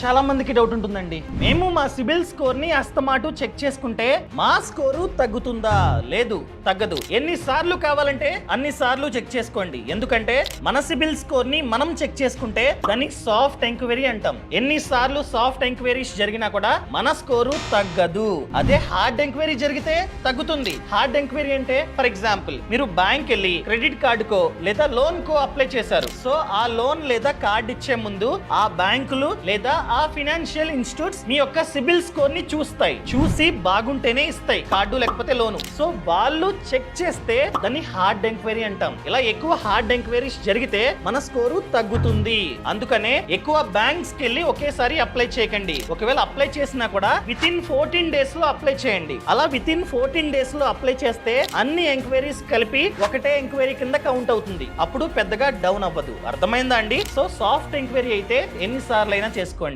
చాలా మందికి డౌట్ ఉంటుందండి, మేము మా సిబిల్ స్కోర్ ని అస్తమాటు చెక్ చేసుకుంటే మా స్కోరు తగ్గుతుందా? లేదు, తగ్గదు. ఎన్నిసార్లు కావాలంటే అన్ని సార్లు చెక్ చేసుకోండి. ఎందుకంటే మన సిబిల్ స్కోర్ ని మనం చెక్ చేసుకుంటే దాన్ని సాఫ్ట్ ఎంక్వైరీ అంటాం. ఎన్నిసార్లు సాఫ్ట్ ఎంక్వైరీస్ జరిగినా కూడా మన స్కోరు తగ్గదు. అదే హార్డ్ ఎంక్వైరీ జరిగితే తగ్గుతుంది. హార్డ్ ఎంక్వైరీ అంటే ఫర్ ఎగ్జాంపుల్ మీరు బ్యాంక్ వెళ్ళి క్రెడిట్ కార్డుకో లేదా లోన్ కో అప్లై చేశారు. సో ఆ లోన్ లేదా కార్డ్ ఇచ్చే ముందు ఆ బ్యాంకులు లేదా ఆ ఫైనాన్షియల్ ఇన్స్టిట్యూట్స్ మీ యొక్క సిబిల్ స్కోర్ ని చూస్తాయి. చూసి బాగుంటేనే ఇస్తాయి కార్డు లేకపోతే లోను. సో వాళ్ళు చెక్ చేస్తే దాన్ని హార్డ్ ఎంక్వైరీ అంటాం. ఇలా ఎక్కువ హార్డ్ ఎంక్వైరీస్ జరిగితే మన స్కోరు తగ్గుతుంది. అందుకనే ఎక్కువ బ్యాంక్స్ కి వెళ్ళి ఒకేసారి అప్లై చేయకండి. ఒకవేళ అప్లై చేసినా కూడా విత్ ఇన్ 14 డేస్ లో అప్లై చేయండి. అలా విత్ ఇన్ 14 డేస్ లో అప్లై చేస్తే అన్ని ఎంక్వైరీస్ కలిపి ఒకటే ఎంక్వైరీ కింద కౌంట్ అవుతుంది. అప్పుడు పెద్దగా డౌన్ అవ్వదు. అర్థమైందా అండి? సో సాఫ్ట్ ఎంక్వైరీ అయితే ఎన్నిసార్లు అయినా చేసుకోండి.